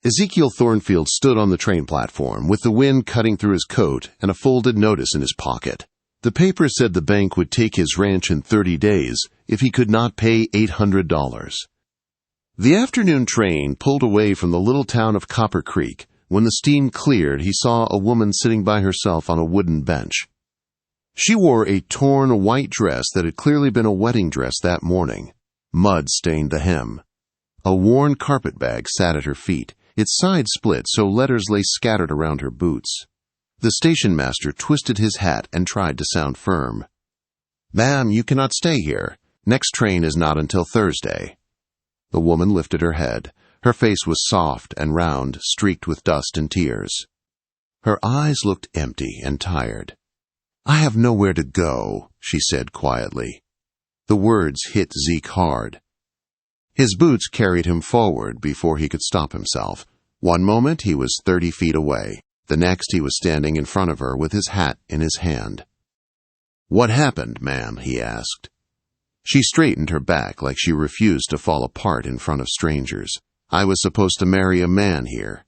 Ezekiel Thornfield stood on the train platform with the wind cutting through his coat and a folded notice in his pocket. The paper said the bank would take his ranch in 30 days if he could not pay $800. The afternoon train pulled away from the little town of Copper Creek. When the steam cleared, he saw a woman sitting by herself on a wooden bench. She wore a torn white dress that had clearly been a wedding dress that morning. Mud stained the hem. A worn carpetbag sat at her feet, its side split so letters lay scattered around her boots. The station master twisted his hat and tried to sound firm. "Ma'am, you cannot stay here. Next train is not until Thursday." The woman lifted her head. Her face was soft and round, streaked with dust and tears. Her eyes looked empty and tired. "I have nowhere to go," she said quietly. The words hit Zeke hard. His boots carried him forward before he could stop himself. One moment he was 30 feet away. The next he was standing in front of her with his hat in his hand. "What happened, ma'am?" he asked. She straightened her back like she refused to fall apart in front of strangers. "I was supposed to marry a man here.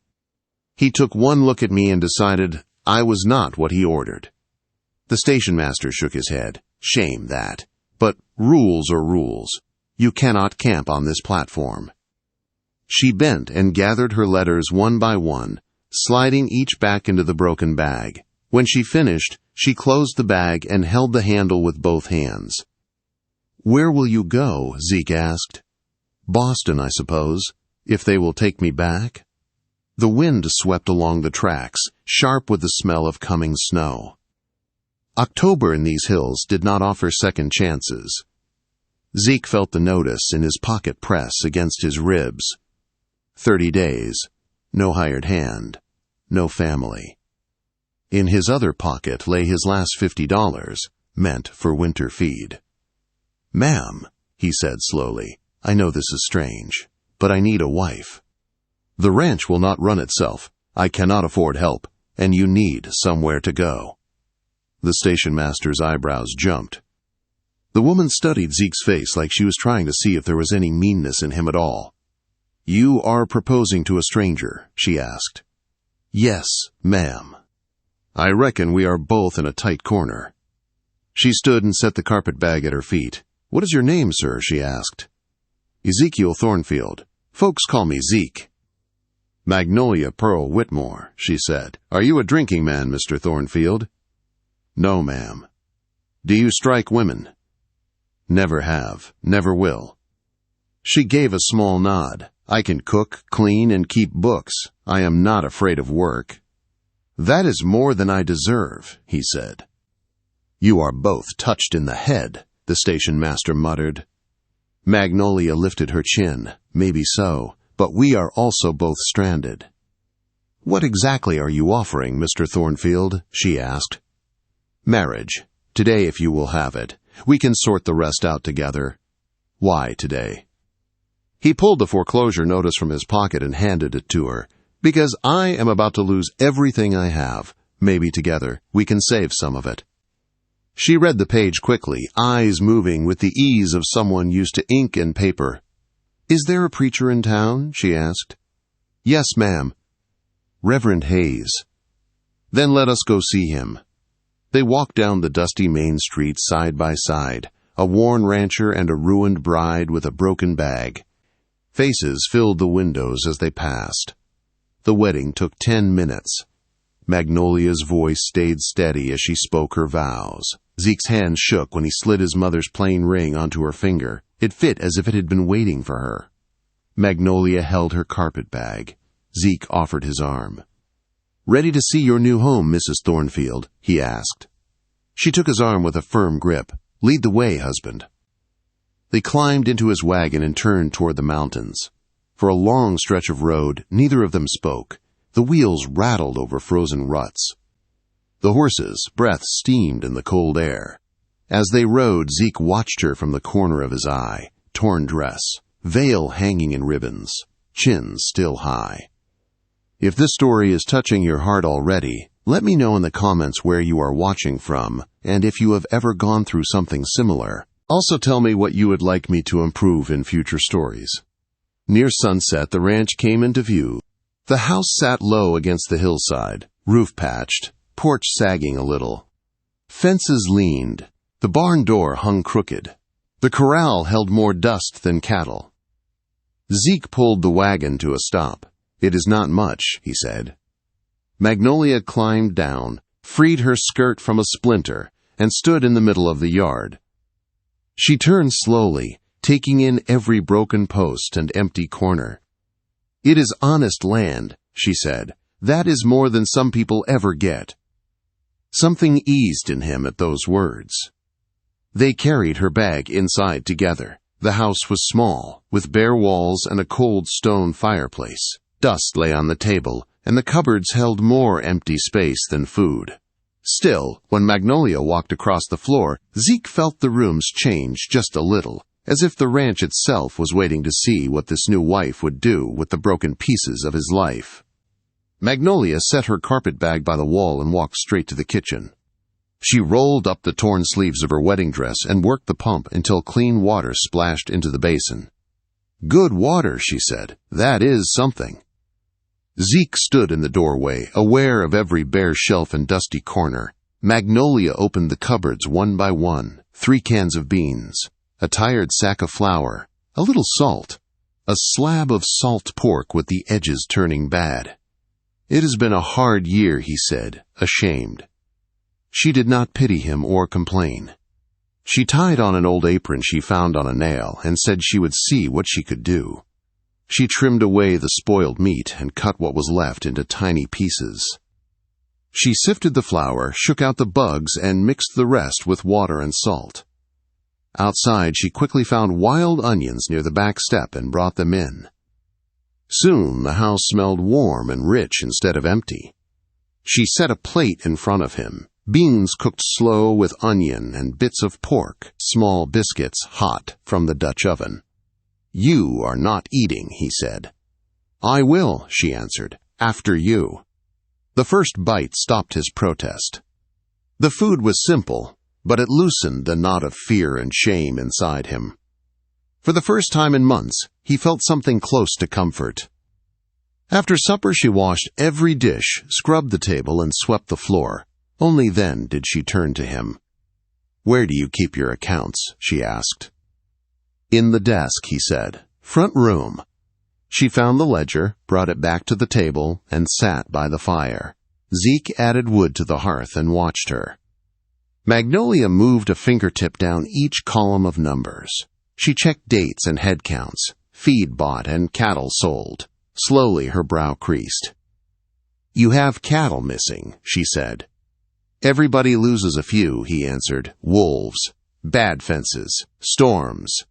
He took one look at me and decided I was not what he ordered." The station master shook his head. "Shame that. But rules are rules. You cannot camp on this platform." She bent and gathered her letters one by one, sliding each back into the broken bag. When she finished, she closed the bag and held the handle with both hands. "Where will you go?" Zeke asked. "Boston, I suppose, if they will take me back." The wind swept along the tracks, sharp with the smell of coming snow. October in these hills did not offer second chances. Zeke felt the notice in his pocket press against his ribs. 30 days, no hired hand, no family. In his other pocket lay his last $50, meant for winter feed. "Ma'am," he said slowly, "I know this is strange, but I need a wife. The ranch will not run itself. I cannot afford help, and you need somewhere to go." The station master's eyebrows jumped. The woman studied Zeke's face like she was trying to see if there was any meanness in him at all. "You are proposing to a stranger?" she asked. "Yes, ma'am." "I reckon we are both in a tight corner." She stood and set the carpetbag at her feet. "What is your name, sir?" she asked. "Ezekiel Thornfield. Folks call me Zeke." "Magnolia Pearl Whitmore," she said. "Are you a drinking man, Mr. Thornfield?" "No, ma'am." "Do you strike women?" "Never have. Never will." She gave a small nod. "I can cook, clean, and keep books. I am not afraid of work." "That is more than I deserve," he said. "You are both touched in the head," the station master muttered. Magnolia lifted her chin. "Maybe so, but we are also both stranded." "What exactly are you offering, Mr. Thornfield?" she asked. "Marriage. Today, if you will have it. We can sort the rest out together." "Why today?" He pulled the foreclosure notice from his pocket and handed it to her. "Because I am about to lose everything I have. Maybe together we can save some of it." She read the page quickly, eyes moving with the ease of someone used to ink and paper. "Is there a preacher in town?" she asked. "Yes, ma'am." "Reverend Hayes." "Then let us go see him." They walked down the dusty main street side by side, a worn rancher and a ruined bride with a broken bag. Faces filled the windows as they passed. The wedding took 10 minutes. Magnolia's voice stayed steady as she spoke her vows. Zeke's hand shook when he slid his mother's plain ring onto her finger. It fit as if it had been waiting for her. Magnolia held her carpetbag. Zeke offered his arm. "Ready to see your new home, Mrs. Thornfield?" he asked. She took his arm with a firm grip. "Lead the way, husband." They climbed into his wagon and turned toward the mountains. For a long stretch of road, neither of them spoke. The wheels rattled over frozen ruts. The horses' breath steamed in the cold air. As they rode, Zeke watched her from the corner of his eye. Torn dress, veil hanging in ribbons, chin still high. If this story is touching your heart already, let me know in the comments where you are watching from, and if you have ever gone through something similar. Also tell me what you would like me to improve in future stories. Near sunset, the ranch came into view. The house sat low against the hillside, roof patched, porch sagging a little. Fences leaned. The barn door hung crooked. The corral held more dust than cattle. Zeke pulled the wagon to a stop. "It is not much," he said. Magnolia climbed down, freed her skirt from a splinter, and stood in the middle of the yard. She turned slowly, taking in every broken post and empty corner. "It is honest land," she said. "That is more than some people ever get." Something eased in him at those words. They carried her bag inside together. The house was small, with bare walls and a cold stone fireplace. Dust lay on the table, and the cupboards held more empty space than food. Still, when Magnolia walked across the floor, Zeke felt the rooms change just a little, as if the ranch itself was waiting to see what this new wife would do with the broken pieces of his life. Magnolia set her carpetbag by the wall and walked straight to the kitchen. She rolled up the torn sleeves of her wedding dress and worked the pump until clean water splashed into the basin. "Good water," she said. "That is something." Zeke stood in the doorway, aware of every bare shelf and dusty corner. Magnolia opened the cupboards one by one. 3 cans of beans, a tired sack of flour, a little salt, a slab of salt pork with the edges turning bad. "It has been a hard year," he said, ashamed. She did not pity him or complain. She tied on an old apron she found on a nail and said she would see what she could do. She trimmed away the spoiled meat and cut what was left into tiny pieces. She sifted the flour, shook out the bugs, and mixed the rest with water and salt. Outside, she quickly found wild onions near the back step and brought them in. Soon the house smelled warm and rich instead of empty. She set a plate in front of him, beans cooked slow with onion and bits of pork, small biscuits hot from the Dutch oven. "You are not eating," he said. "I will," she answered, "after you." The first bite stopped his protest. The food was simple, but it loosened the knot of fear and shame inside him. For the first time in months, he felt something close to comfort. After supper, she washed every dish, scrubbed the table, and swept the floor. Only then did she turn to him. "Where do you keep your accounts?" she asked. "In the desk," he said. "Front room." She found the ledger, brought it back to the table, and sat by the fire. Zeke added wood to the hearth and watched her. Magnolia moved a fingertip down each column of numbers. She checked dates and head counts, feed bought and cattle sold. Slowly her brow creased. "You have cattle missing," she said. "Everybody loses a few," he answered. "Wolves, bad fences, storms."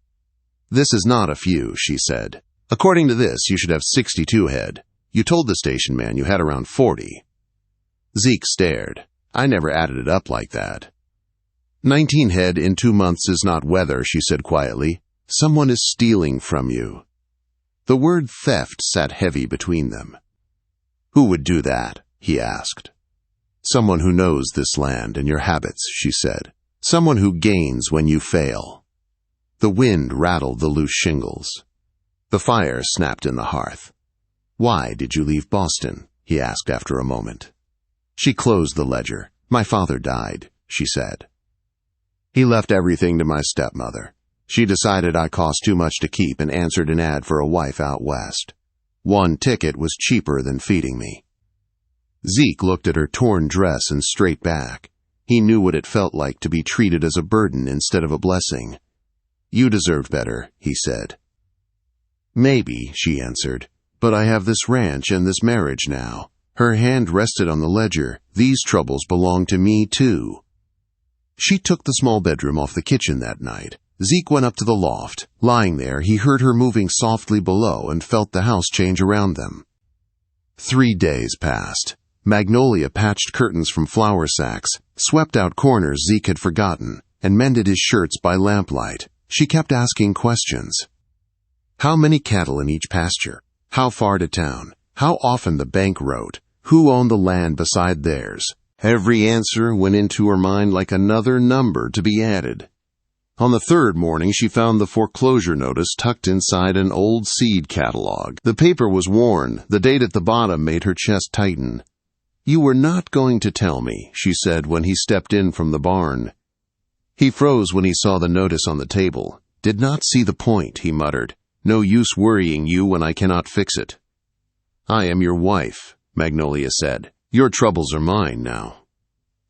"This is not a few," she said. "According to this, you should have 62 head. You told the station man you had around 40. Zeke stared. "I never added it up like that." 19 head in 2 months is not weather," she said quietly. "Someone is stealing from you." The word theft sat heavy between them. "Who would do that?" he asked. "Someone who knows this land and your habits," she said. "Someone who gains when you fail." The wind rattled the loose shingles. The fire snapped in the hearth. "Why did you leave Boston?" he asked after a moment. She closed the ledger. "My father died," she said. "He left everything to my stepmother. She decided I cost too much to keep and answered an ad for a wife out west. 1 ticket was cheaper than feeding me." Zeke looked at her torn dress and straight back. He knew what it felt like to be treated as a burden instead of a blessing. "You deserved better," he said. "Maybe," she answered, "but I have this ranch and this marriage now." Her hand rested on the ledger. "These troubles belong to me, too." She took the small bedroom off the kitchen that night. Zeke went up to the loft. Lying there, he heard her moving softly below and felt the house change around them. 3 days passed. Magnolia patched curtains from flour sacks, swept out corners Zeke had forgotten, and mended his shirts by lamplight. She kept asking questions. How many cattle in each pasture? How far to town? How often the bank wrote? Who owned the land beside theirs? Every answer went into her mind like another number to be added. On the third morning, she found the foreclosure notice tucked inside an old seed catalog. The paper was worn. The date at the bottom made her chest tighten. "You were not going to tell me," she said when he stepped in from the barn. He froze when he saw the notice on the table. "Did not see the point," he muttered. "No use worrying you when I cannot fix it." "I am your wife," Magnolia said. "Your troubles are mine now."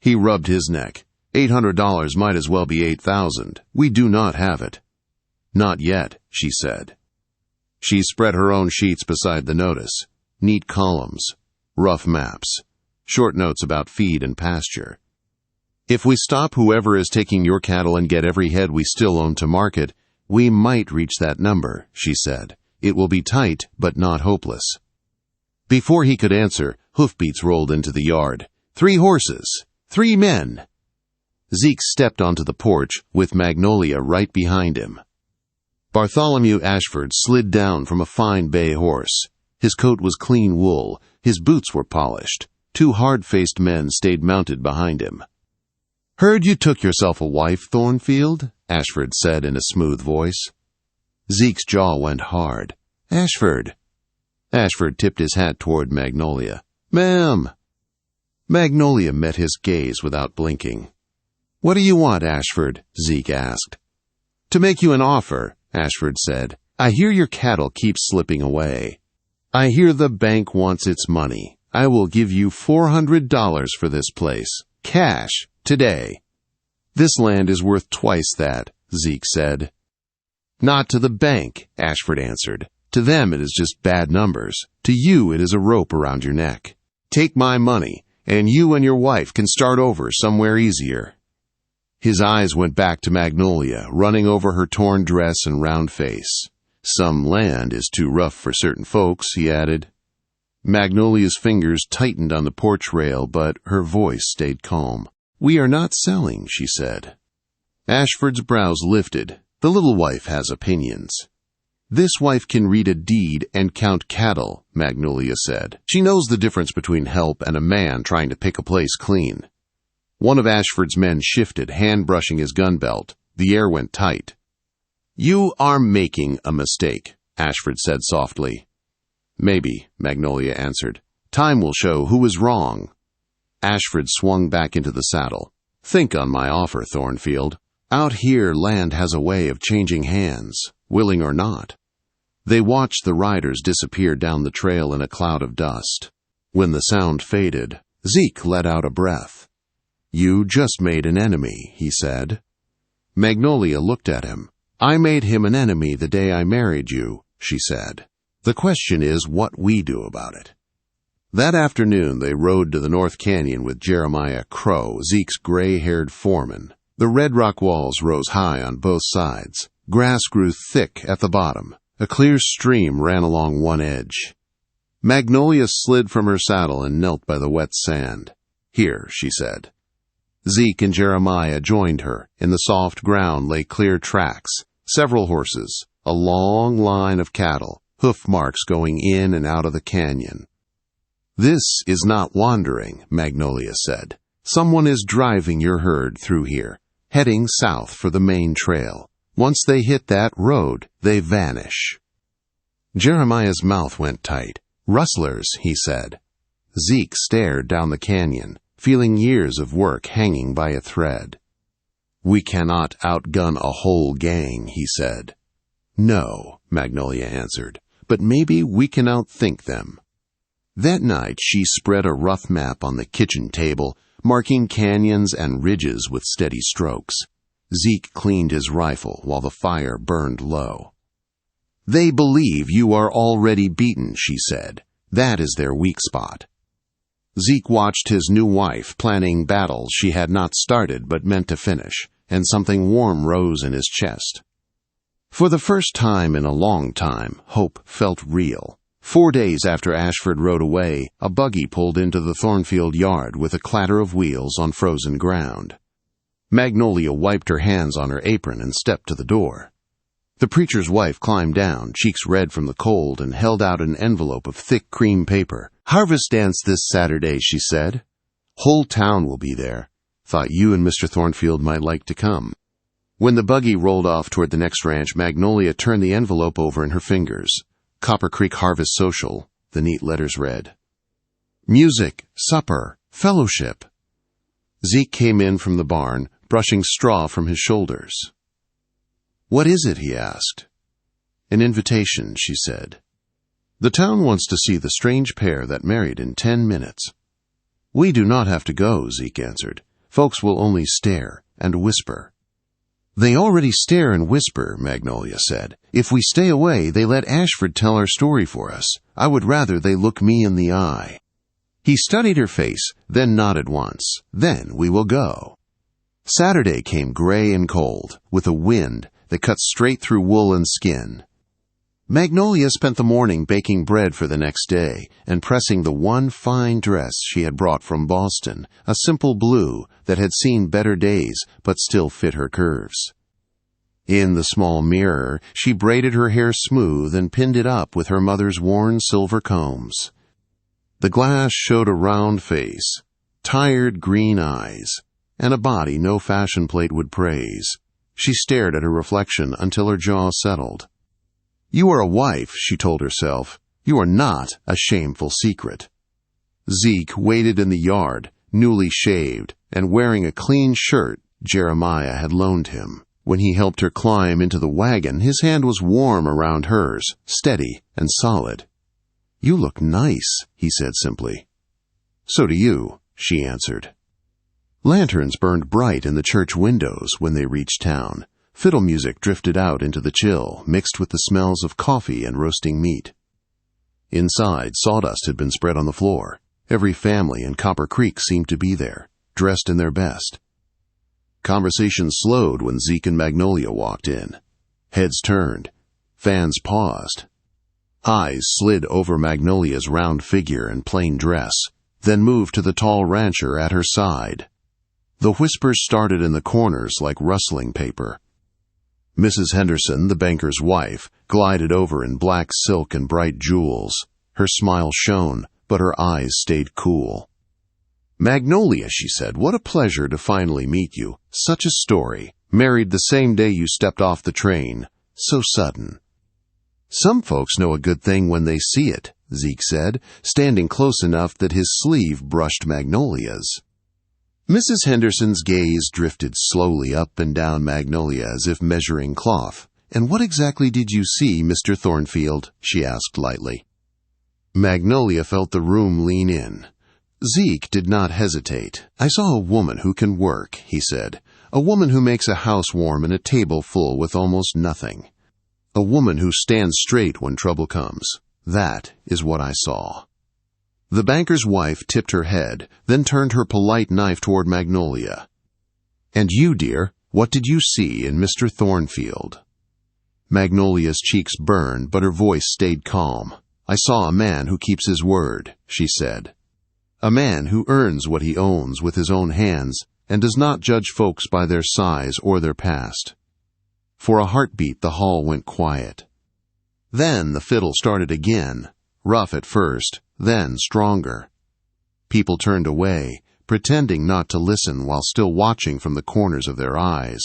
He rubbed his neck. $800 might as well be 8,000. We do not have it. "Not yet," she said. She spread her own sheets beside the notice. Neat columns, rough maps, short notes about feed and pasture. "If we stop whoever is taking your cattle and get every head we still own to market, we might reach that number," she said. "It will be tight, but not hopeless." Before he could answer, hoofbeats rolled into the yard. 3 horses, 3 men. Zeke stepped onto the porch, with Magnolia right behind him. Bartholomew Ashford slid down from a fine bay horse. His coat was clean wool, his boots were polished. 2 hard-faced men stayed mounted behind him. "Heard you took yourself a wife, Thornfield," Ashford said in a smooth voice. Zeke's jaw went hard. "Ashford." Ashford tipped his hat toward Magnolia. "Ma'am." Magnolia met his gaze without blinking. "What do you want, Ashford?" Zeke asked. "To make you an offer," Ashford said. "I hear your cattle keep slipping away. I hear the bank wants its money. I will give you $400 for this place. Cash, today." "This land is worth twice that," Zeke said. "Not to the bank," Ashford answered. "To them it is just bad numbers. To you it is a rope around your neck. Take my money, and you and your wife can start over somewhere easier." His eyes went back to Magnolia, running over her torn dress and round face. "Some land is too rough for certain folks," he added. Magnolia's fingers tightened on the porch rail, but her voice stayed calm. "We are not selling," she said. Ashford's brows lifted. The little wife has opinions. "This wife can read a deed and count cattle," Magnolia said. "She knows the difference between help and a man trying to pick a place clean." One of Ashford's men shifted, hand-brushing his gun belt. The air went tight. "You are making a mistake," Ashford said softly. "Maybe," Magnolia answered. "Time will show who is wrong." Ashford swung back into the saddle. "Think on my offer, Thornfield. Out here, land has a way of changing hands, willing or not." They watched the riders disappear down the trail in a cloud of dust. When the sound faded, Zeke let out a breath. "You just made an enemy," he said. Magnolia looked at him. "I made him an enemy the day I married you," she said. "The question is what we do about it." That afternoon they rode to the North Canyon with Jeremiah Crow, Zeke's gray-haired foreman. The red rock walls rose high on both sides. Grass grew thick at the bottom. A clear stream ran along one edge. Magnolia slid from her saddle and knelt by the wet sand. "Here," she said. Zeke and Jeremiah joined her. In the soft ground lay clear tracks, several horses, a long line of cattle, hoof marks going in and out of the canyon. "This is not wandering," Magnolia said. "Someone is driving your herd through here, heading south for the main trail. Once they hit that road, they vanish." Jeremiah's mouth went tight. "Rustlers," he said. Zeke stared down the canyon, feeling years of work hanging by a thread. "We cannot outgun a whole gang," he said. "No," Magnolia answered, "but maybe we can outthink them." That night she spread a rough map on the kitchen table, marking canyons and ridges with steady strokes. Zeke cleaned his rifle while the fire burned low. "They believe you are already beaten," she said. "That is their weak spot." Zeke watched his new wife planning battles she had not started but meant to finish, and something warm rose in his chest. For the first time in a long time, hope felt real. 4 days after Ashford rode away, a buggy pulled into the Thornfield yard with a clatter of wheels on frozen ground. Magnolia wiped her hands on her apron and stepped to the door. The preacher's wife climbed down, cheeks red from the cold, and held out an envelope of thick cream paper. "Harvest dance this Saturday," she said. "Whole town will be there. Thought you and Mr. Thornfield might like to come." When the buggy rolled off toward the next ranch, Magnolia turned the envelope over in her fingers. Copper Creek Harvest Social, the neat letters read. Music, supper, fellowship. Zeke came in from the barn, brushing straw from his shoulders. What is it? He asked. An invitation, she said. The town wants to see the strange pair that married in 10 minutes. We do not have to go, Zeke answered. Folks will only stare and whisper. They already stare and whisper, Magnolia said. If we stay away, they let Ashford tell our story for us. I would rather they look me in the eye. He studied her face, then nodded once. Then we will go. Saturday came gray and cold, with a wind that cut straight through wool and skin. Magnolia spent the morning baking bread for the next day and pressing the one fine dress she had brought from Boston, a simple blue that had seen better days but still fit her curves. In the small mirror, she braided her hair smooth and pinned it up with her mother's worn silver combs. The glass showed a round face, tired green eyes, and a body no fashion plate would praise. She stared at her reflection until her jaw settled. You are a wife, she told herself. You are not a shameful secret. Zeke waited in the yard, newly shaved, and wearing a clean shirt Jeremiah had loaned him. When he helped her climb into the wagon, his hand was warm around hers, steady and solid. You look nice, he said simply. So do you, she answered. Lanterns burned bright in the church windows when they reached town. Fiddle music drifted out into the chill, mixed with the smells of coffee and roasting meat. Inside, sawdust had been spread on the floor. Every family in Copper Creek seemed to be there, dressed in their best. Conversation slowed when Zeke and Magnolia walked in. Heads turned. Fans paused. Eyes slid over Magnolia's round figure and plain dress, then moved to the tall rancher at her side. The whispers started in the corners like rustling paper. Mrs. Henderson, the banker's wife, glided over in black silk and bright jewels. Her smile shone, but her eyes stayed cool. Magnolia, she said, what a pleasure to finally meet you. Such a story. Married the same day you stepped off the train. So sudden. Some folks know a good thing when they see it, Zeke said, standing close enough that his sleeve brushed Magnolia's. Mrs. Henderson's gaze drifted slowly up and down Magnolia as if measuring cloth. And what exactly did you see, Mr. Thornfield? She asked lightly. Magnolia felt the room lean in. Zeke did not hesitate. I saw a woman who can work, he said. A woman who makes a house warm and a table full with almost nothing. A woman who stands straight when trouble comes. That is what I saw. The banker's wife tipped her head, then turned her polite knife toward Magnolia. And you, dear, what did you see in Mr. Thornfield? Magnolia's cheeks burned, but her voice stayed calm. I saw a man who keeps his word, she said. A man who earns what he owns with his own hands and does not judge folks by their size or their past. For a heartbeat, the hall went quiet. Then the fiddle started again, rough at first, then stronger. People turned away, pretending not to listen while still watching from the corners of their eyes.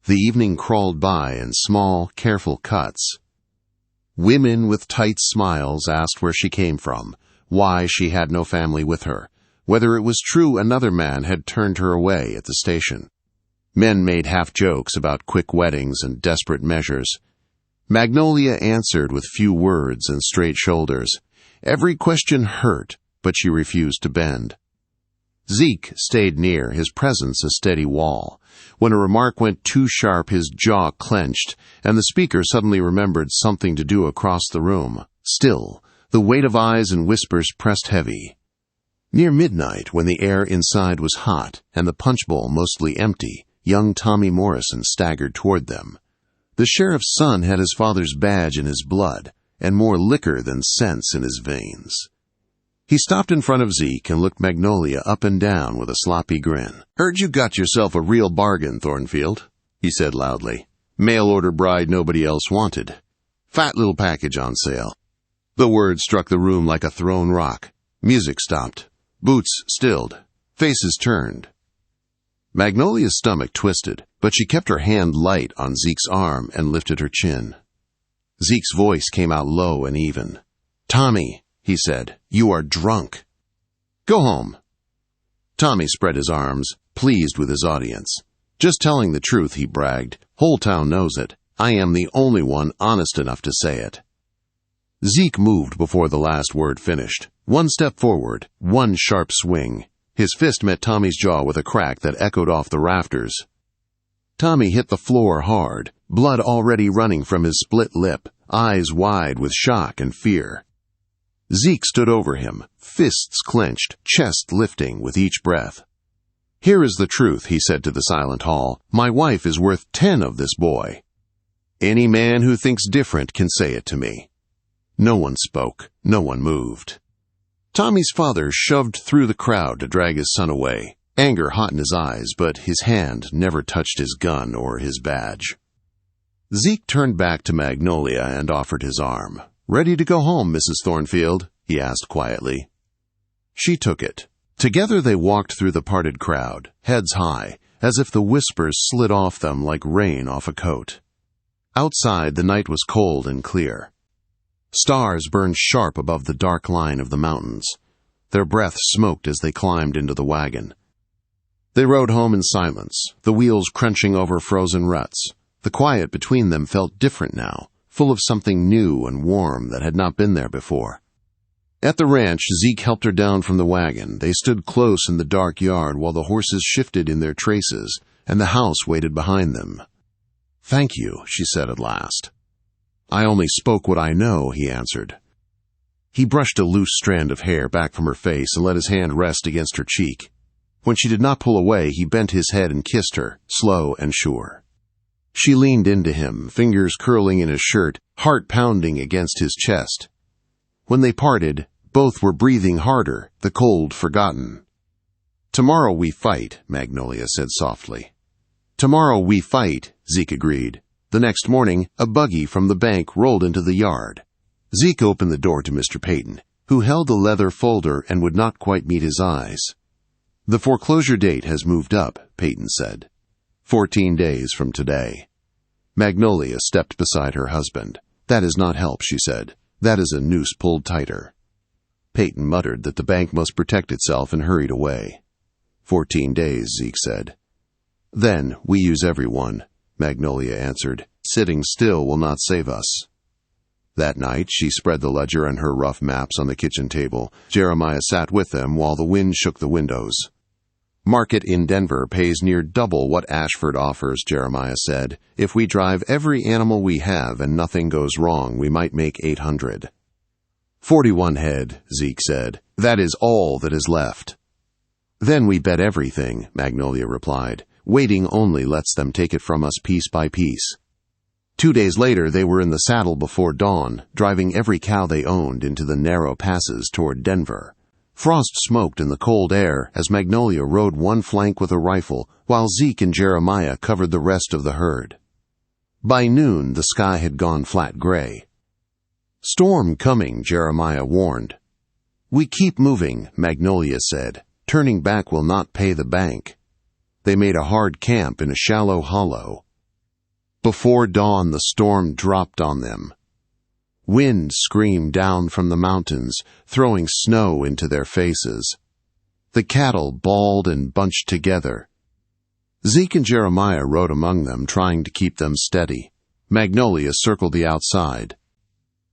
The evening crawled by in small, careful cuts. Women with tight smiles asked where she came from, why she had no family with her, whether it was true another man had turned her away at the station. Men made half-jokes about quick weddings and desperate measures. Magnolia answered with few words and straight shoulders. Every question hurt, but she refused to bend. Zeke stayed near, his presence a steady wall. When a remark went too sharp, his jaw clenched, and the speaker suddenly remembered something to do across the room. Still, the weight of eyes and whispers pressed heavy. Near midnight, when the air inside was hot and the punch bowl mostly empty, young Tommy Morrison staggered toward them. The sheriff's son had his father's badge in his blood, and more liquor than sense in his veins. He stopped in front of Zeke and looked Magnolia up and down with a sloppy grin. Heard you got yourself a real bargain, Thornfield, he said loudly. Mail-order bride nobody else wanted. Fat little package on sale. The word struck the room like a thrown rock. Music stopped. Boots stilled. Faces turned. Magnolia's stomach twisted, but she kept her hand light on Zeke's arm and lifted her chin. Zeke's voice came out low and even. "Tommy," he said, "you are drunk. Go home." Tommy spread his arms, pleased with his audience. "Just telling the truth," he bragged. "Whole town knows it. I am the only one honest enough to say it." Zeke moved before the last word finished. One step forward, one sharp swing. His fist met Tommy's jaw with a crack that echoed off the rafters. Tommy hit the floor hard, blood already running from his split lip, eyes wide with shock and fear. Zeke stood over him, fists clenched, chest lifting with each breath. "Here is the truth," he said to the silent hall. "My wife is worth 10 of this boy. Any man who thinks different can say it to me." No one spoke. No one moved. Tommy's father shoved through the crowd to drag his son away, anger hot in his eyes, but his hand never touched his gun or his badge. Zeke turned back to Magnolia and offered his arm. "Ready to go home, Mrs. Thornfield?" he asked quietly. She took it. Together they walked through the parted crowd, heads high, as if the whispers slid off them like rain off a coat. Outside, the night was cold and clear. Stars burned sharp above the dark line of the mountains. Their breath smoked as they climbed into the wagon. They rode home in silence, the wheels crunching over frozen ruts. The quiet between them felt different now, full of something new and warm that had not been there before. At the ranch, Zeke helped her down from the wagon. They stood close in the dark yard while the horses shifted in their traces, and the house waited behind them. "Thank you," she said at last. "I only spoke what I know," he answered. He brushed a loose strand of hair back from her face and let his hand rest against her cheek. When she did not pull away, he bent his head and kissed her, slow and sure. She leaned into him, fingers curling in his shirt, heart pounding against his chest. When they parted, both were breathing harder, the cold forgotten. "Tomorrow we fight," Magnolia said softly. "Tomorrow we fight," Zeke agreed. The next morning, a buggy from the bank rolled into the yard. Zeke opened the door to Mr. Peyton, who held a leather folder and would not quite meet his eyes. "The foreclosure date has moved up," Peyton said. 14 days from today." Magnolia stepped beside her husband. "That is not help," she said. "That is a noose pulled tighter." Peyton muttered that the bank must protect itself and hurried away. 14 days, Zeke said. "Then we use everyone," Magnolia answered. "Sitting still will not save us." That night, she spread the ledger and her rough maps on the kitchen table. Jeremiah sat with them while the wind shook the windows. "Market in Denver pays near double what Ashford offers," Jeremiah said. "If we drive every animal we have and nothing goes wrong, we might make 800. 41 head, Zeke said. "That is all that is left." "Then we bet everything," Magnolia replied. "Waiting only lets them take it from us piece by piece." 2 days later, they were in the saddle before dawn, driving every cow they owned into the narrow passes toward Denver. Frost smoked in the cold air as Magnolia rode one flank with a rifle, while Zeke and Jeremiah covered the rest of the herd. By noon, the sky had gone flat gray. "Storm coming," Jeremiah warned. "We keep moving," Magnolia said. "Turning back will not pay the bank." They made a hard camp in a shallow hollow. Before dawn, the storm dropped on them. Wind screamed down from the mountains, throwing snow into their faces. The cattle bawled and bunched together. Zeke and Jeremiah rode among them, trying to keep them steady. Magnolia circled the outside.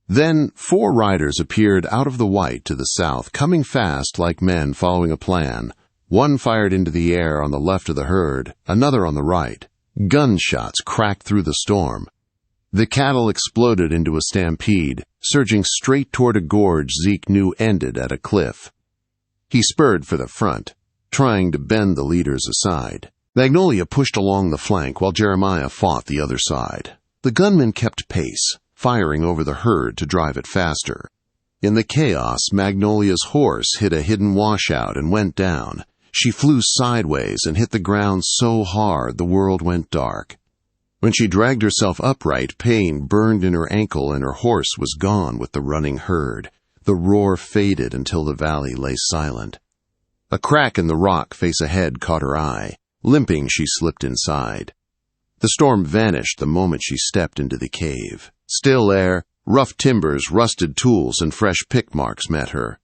Then 4 riders appeared out of the white to the south, coming fast like men following a plan. One fired into the air on the left of the herd, another on the right. Gunshots cracked through the storm. The cattle exploded into a stampede, surging straight toward a gorge Zeke knew ended at a cliff. He spurred for the front, trying to bend the leaders aside. Magnolia pushed along the flank while Jeremiah fought the other side. The gunmen kept pace, firing over the herd to drive it faster. In the chaos, Magnolia's horse hit a hidden washout and went down. She flew sideways and hit the ground so hard the world went dark. When she dragged herself upright, pain burned in her ankle and her horse was gone with the running herd. The roar faded until the valley lay silent. A crack in the rock face ahead caught her eye. Limping, she slipped inside. The storm vanished the moment she stepped into the cave. Still air, rough timbers, rusted tools, and fresh pick marks met her.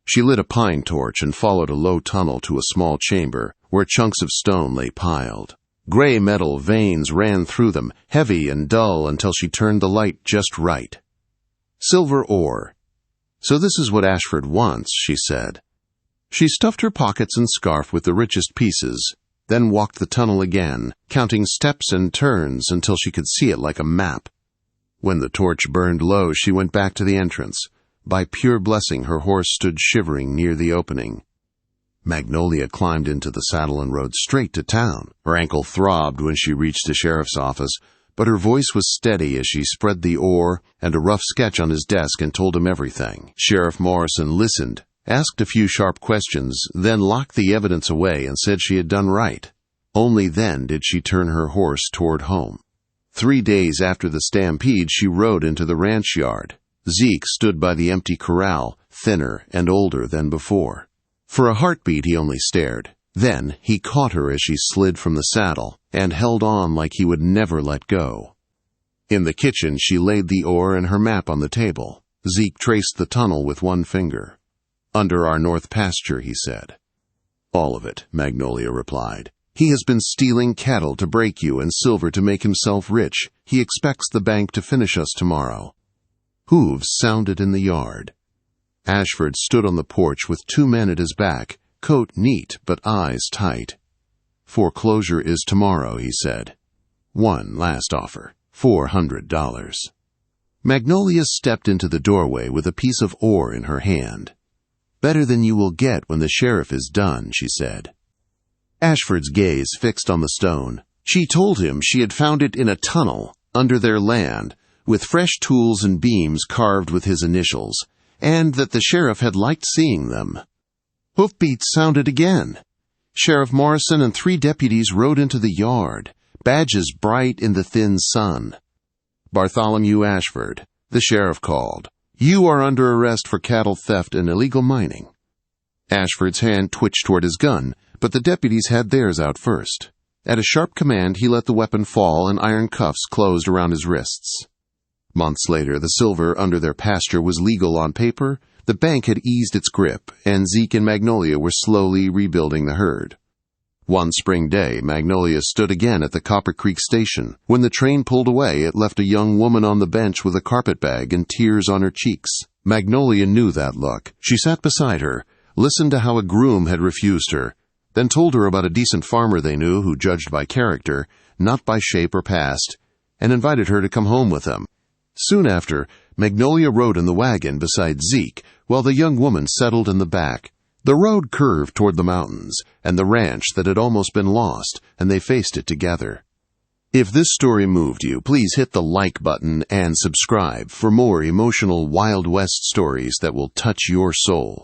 She lit a pine torch and followed a low tunnel to a small chamber where chunks of stone lay piled. Gray metal veins ran through them, heavy and dull, until she turned the light just right. Silver ore. So this is what Ashford wants, she said. She stuffed her pockets and scarf with the richest pieces, then walked the tunnel again, counting steps and turns until she could see it like a map. When the torch burned low, she went back to the entrance. By pure blessing, her horse stood shivering near the opening. Magnolia climbed into the saddle and rode straight to town. Her ankle throbbed when she reached the sheriff's office, but her voice was steady as she spread the ore and a rough sketch on his desk and told him everything. Sheriff Morrison listened, asked a few sharp questions, then locked the evidence away and said she had done right. Only then did she turn her horse toward home. 3 days after the stampede, she rode into the ranch yard. Zeke stood by the empty corral, thinner and older than before. For a heartbeat he only stared. Then he caught her as she slid from the saddle and held on like he would never let go. In the kitchen she laid the ore and her map on the table. Zeke traced the tunnel with one finger. "Under our north pasture," he said. "All of it," Magnolia replied. "He has been stealing cattle to break you and silver to make himself rich. He expects the bank to finish us tomorrow." Hooves sounded in the yard. Ashford stood on the porch with 2 men at his back, coat neat but eyes tight. "Foreclosure is tomorrow," he said. "One last offer, $400. Magnolia stepped into the doorway with a piece of ore in her hand. "Better than you will get when the sheriff is done," she said. Ashford's gaze fixed on the stone. She told him she had found it in a tunnel under their land, with fresh tools and beams carved with his initials, and that the sheriff had liked seeing them. Hoofbeats sounded again. Sheriff Morrison and 3 deputies rode into the yard, badges bright in the thin sun. "Bartholomew Ashford," the sheriff called. "You are under arrest for cattle theft and illegal mining." Ashford's hand twitched toward his gun, but the deputies had theirs out first. At a sharp command, he let the weapon fall and iron cuffs closed around his wrists. Months later, the silver under their pasture was legal on paper, the bank had eased its grip, and Zeke and Magnolia were slowly rebuilding the herd. One spring day, Magnolia stood again at the Copper Creek station. When the train pulled away, it left a young woman on the bench with a carpetbag and tears on her cheeks. Magnolia knew that look. She sat beside her, listened to how a groom had refused her, then told her about a decent farmer they knew who judged by character, not by shape or past, and invited her to come home with him. Soon after, Magnolia rode in the wagon beside Zeke, while the young woman settled in the back. The road curved toward the mountains, and the ranch that had almost been lost, and they faced it together. If this story moved you, please hit the like button and subscribe for more emotional Wild West stories that will touch your soul.